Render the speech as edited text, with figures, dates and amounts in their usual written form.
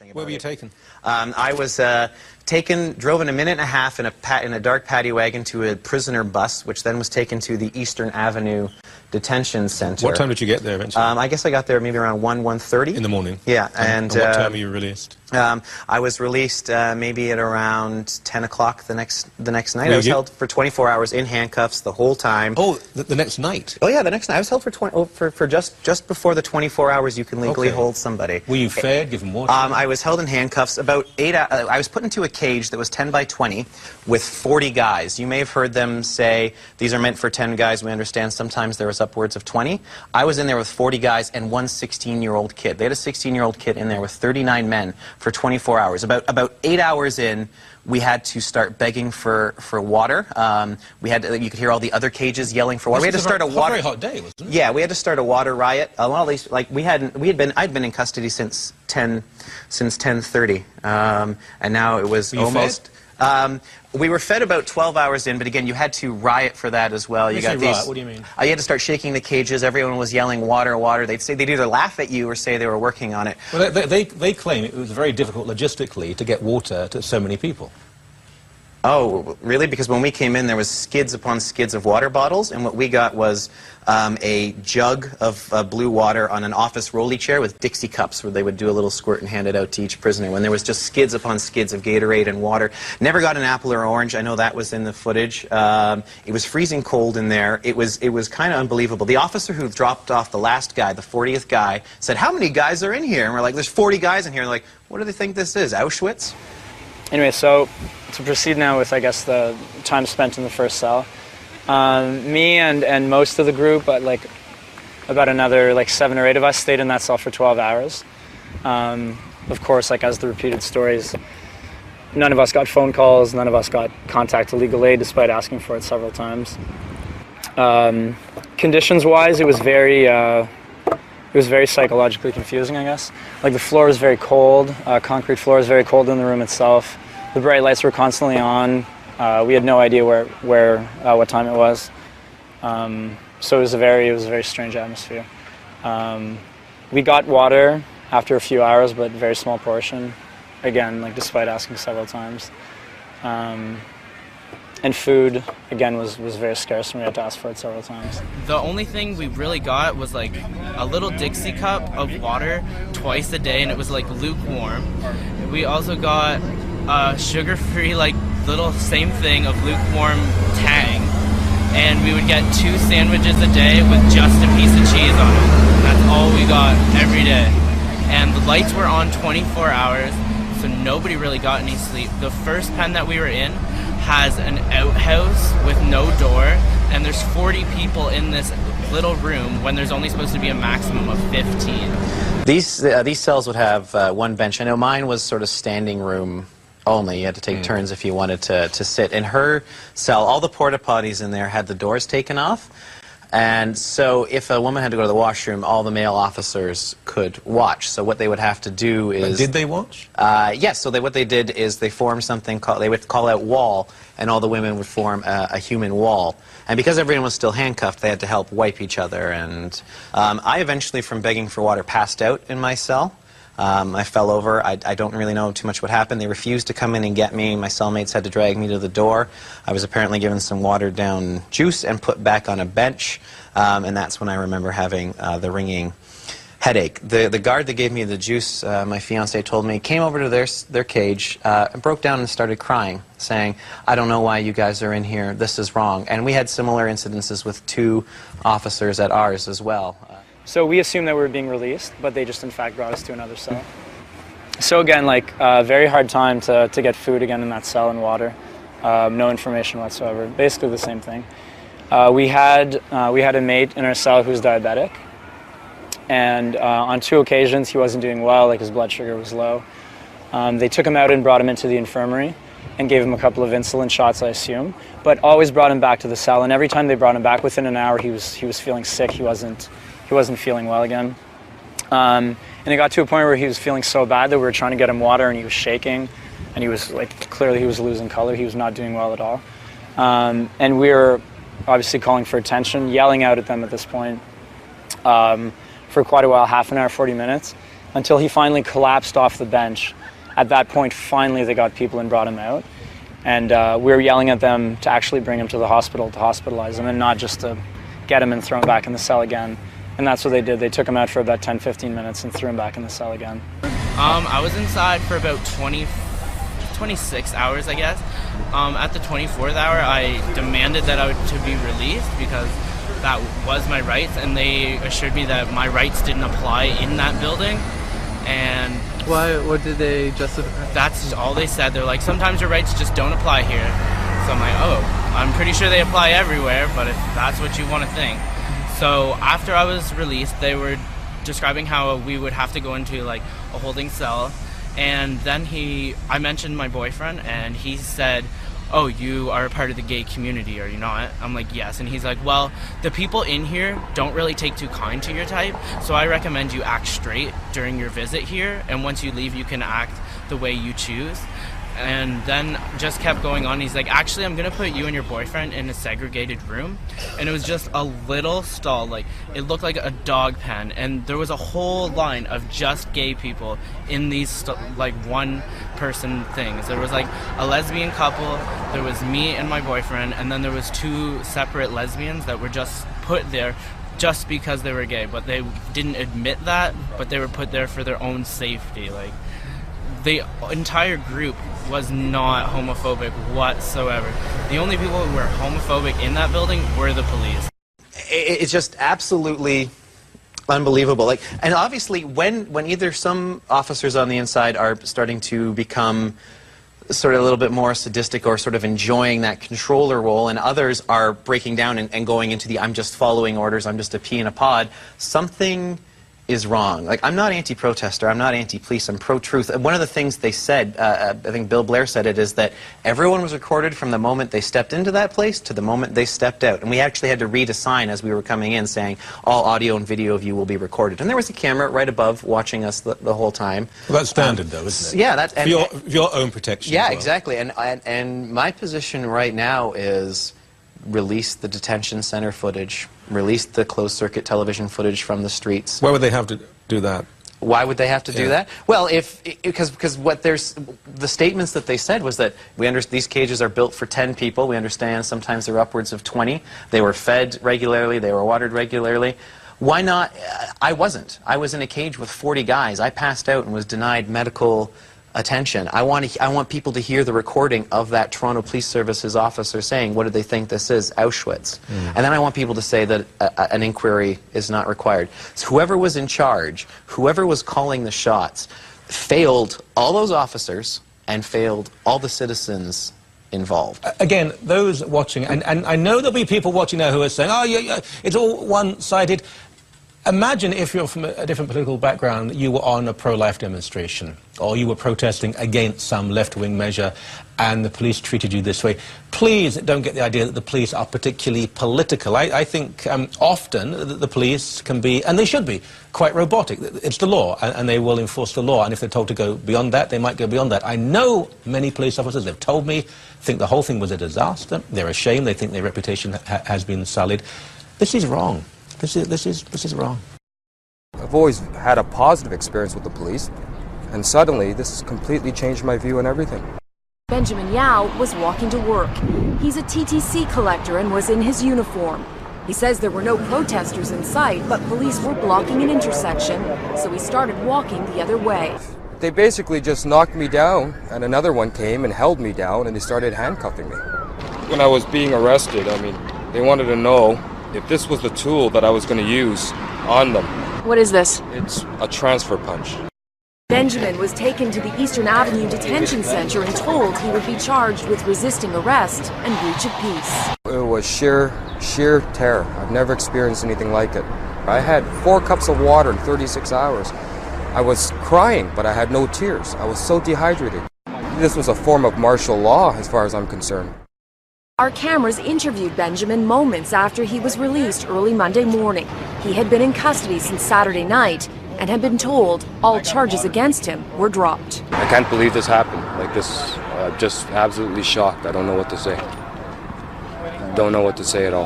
thing about it. Where were you taken? I was drove in a minute and a half in a dark paddy wagon to a prisoner bus, which then was taken to the Eastern Avenue Detention Center. What time did you get there eventually? I guess I got there maybe around 1:30. In the morning? Yeah. And what time were you released? I was released maybe at around 10 o'clock the next night. I was held for 24 hours in handcuffs the whole time. Oh, the next night? Oh yeah, the next night. I was held for just before the 24 hours you can legally hold somebody. Were you fed, given water? I was held in handcuffs about 8 hours. I was put into a cage that was 10 by 20 with 40 guys. You may have heard them say, these are meant for 10 guys. We understand sometimes there was upwards of 20. I was in there with 40 guys and one 16-year-old kid. They had a 16-year-old kid in there with 39 men for 24 hours. About 8 hours in, we had to start begging for water. You could hear all the other cages yelling for water. We had to start a water. Very hot day, wasn't it? Yeah, we had to start a water riot. Well, at least like I'd been in custody since 10:30, and now it was almost. We were fed about 12 hours in, but again, you had to riot for that as well. You got these. Riot, what do you mean? You had to start shaking the cages. Everyone was yelling, "Water, water!" They'd either laugh at you or say they were working on it. Well, they claim it was very difficult logistically to get water to so many people. Oh, really? Because when we came in, there was skids upon skids of water bottles, and what we got was a jug of blue water on an office rolly chair with Dixie cups where they would do a little squirt and hand it out to each prisoner, when there was just skids upon skids of Gatorade and water. Never got an apple or orange. I know that was in the footage. It was freezing cold in there. It was kind of unbelievable. The officer who dropped off the last guy, the 40th guy, said, "How many guys are in here?" And we're like, "There's 40 guys in here." And they're like, "What do they think this is, Auschwitz?" Anyway, so to proceed now with, I guess, the time spent in the first cell. Me and most of the group, but like about another 7 or 8 of us, stayed in that cell for 12 hours. Of course, like as the repeated stories, none of us got phone calls, none of us got contact to legal aid, despite asking for it several times. Conditions-wise, it was very psychologically confusing, I guess. Like the floor was very cold, concrete floor was very cold in the room itself. The bright lights were constantly on. We had no idea what time it was. So it was a very strange atmosphere. We got water after a few hours, but a very small portion. Again, like despite asking several times. And food, again, was very scarce, and we had to ask for it several times. The only thing we really got was like a little Dixie cup of water twice a day, and it was like lukewarm. We also got a sugar-free little same thing of lukewarm Tang, and we would get 2 sandwiches a day with just a piece of cheese on it. That's all we got every day. And the lights were on 24 hours, so nobody really got any sleep. The first pen that we were in has an outhouse with no door, and there's 40 people in this little room when there's only supposed to be a maximum of 15. These cells would have one bench. I know mine was sort of standing room only. You had to take turns if you wanted to sit. In her cell, all the porta potties in there had the doors taken off. And so if a woman had to go to the washroom, all the male officers could watch. So what they would have to do is... But did they watch? Yes. So what they did is they formed something called... They would call out wall, and all the women would form a human wall. And because everyone was still handcuffed, they had to help wipe each other. And I eventually, from begging for water, passed out in my cell. I fell over. I don't really know too much what happened. They refused to come in and get me. My cellmates had to drag me to the door. I was apparently given some watered-down juice and put back on a bench, and that's when I remember having the ringing headache. The guard that gave me the juice, my fiance told me, came over to their cage and broke down and started crying, saying, "I don't know why you guys are in here. This is wrong." And we had similar incidences with 2 officers at ours as well. So we assumed that we were being released, but they just in fact brought us to another cell. So again, very hard time to get food again in that cell and water. No information whatsoever. Basically the same thing. We had a mate in our cell who was diabetic, and on 2 occasions he wasn't doing well, his blood sugar was low. They took him out and brought him into the infirmary and gave him a couple of insulin shots, I assume, but always brought him back to the cell, and every time they brought him back, within an hour he was feeling sick. He wasn't feeling well again. And it got to a point where he was feeling so bad that we were trying to get him water, and he was shaking, and he was clearly he was losing color. He was not doing well at all. And we were obviously calling for attention, yelling out at them at this point for quite a while, half an hour, 40 minutes. until he finally collapsed off the bench. At that point, finally they got people and brought him out. And we were yelling at them to actually bring him to the hospital to hospitalize him and not just to get him and throw him back in the cell again. And that's what they did. They took him out for about 10-15 minutes and threw him back in the cell again. I was inside for about 26 hours, I guess. At the 24th hour, I demanded that I would to be released because that was my rights, and they assured me that my rights didn't apply in that building. And why? What did they justify? That's all they said. They're like, sometimes your rights just don't apply here. So I'm like, oh, I'm pretty sure they apply everywhere, but if that's what you want to think. So after I was released, they were describing how we would have to go into like a holding cell, and then I mentioned my boyfriend, and he said, oh, you are a part of the gay community, are you not? I'm like, yes. And he's like, well, the people in here don't really take too kind to your type, so I recommend you act straight during your visit here, and once you leave, you can act the way you choose. And then just kept going on. He's like, actually, I'm gonna put you and your boyfriend in a segregated room. And it was just a little stall, like it looked like a dog pen, and there was a whole line of just gay people in these like one person things. There was like a lesbian couple, there was me and my boyfriend, and then there was 2 separate lesbians that were just put there just because they were gay, but they didn't admit that, but they were put there for their own safety. Like, the entire group was not homophobic whatsoever. The only people who were homophobic in that building were the police. It's just absolutely unbelievable. Like, and obviously, when either some officers on the inside are starting to become sort of a little bit more sadistic or sort of enjoying that controller role, and others are breaking down and going into the I'm just following orders, I'm just a pea in a pod, something is wrong. Like, I'm not anti-protester, I'm not anti-police, I'm pro-truth. And one of the things they said, I think Bill Blair said it, is that everyone was recorded from the moment they stepped into that place to the moment they stepped out. And we actually had to read a sign as we were coming in saying, all audio and video of you will be recorded. And there was a camera right above watching us the whole time. Well, that's standard, though, isn't it? Yeah, that's... For your own protection. Yeah, as well. exactly. And my position right now is release the detention center footage, release the closed-circuit television footage from the streets. Why would they have to do that? Why would they have to do that? Well, because what the statements that they said was that these cages are built for 10 people. We understand sometimes they're upwards of 20. They were fed regularly. They were watered regularly. Why not? I wasn't. I was in a cage with 40 guys. I passed out and was denied medical attention. I want people to hear the recording of that Toronto Police Services officer saying, what do they think this is, Auschwitz? And then I want people to say that an inquiry is not required. So whoever was in charge, whoever was calling the shots, failed all those officers and failed all the citizens involved. Again, those watching, and I know there'll be people watching now who are saying, oh, yeah, it's all one-sided. Imagine if you're from a different political background, you were on a pro-life demonstration, or you were protesting against some left-wing measure, and the police treated you this way. Please don't get the idea that the police are particularly political. I think often the police can be, and they should be, quite robotic. It's the law, and they will enforce the law, and if they're told to go beyond that, they might go beyond that. I know many police officers, they've told me, think the whole thing was a disaster. They're ashamed. They think their reputation has been sullied. This is wrong. This is wrong. I've always had a positive experience with the police, and suddenly this has completely changed my view on everything. Benjamin Yao was walking to work. He's a TTC collector and was in his uniform. He says there were no protesters in sight, but police were blocking an intersection, so he started walking the other way. They basically just knocked me down, and another one came and held me down, and they started handcuffing me. When I was being arrested, they wanted to know if this was the tool that I was going to use on them. What is this? It's a transfer punch. Benjamin was taken to the Eastern Avenue Detention Center and told he would be charged with resisting arrest and breach of peace. It was sheer terror. I've never experienced anything like it. I had 4 cups of water in 36 hours. I was crying, but I had no tears. I was so dehydrated. This was a form of martial law as far as I'm concerned. Our cameras interviewed Benjamin moments after he was released early Monday morning. He had been in custody since Saturday night and had been told all charges against him were dropped. I can't believe this happened. Like this, just absolutely shocked. I don't know what to say. Don't know what to say at all.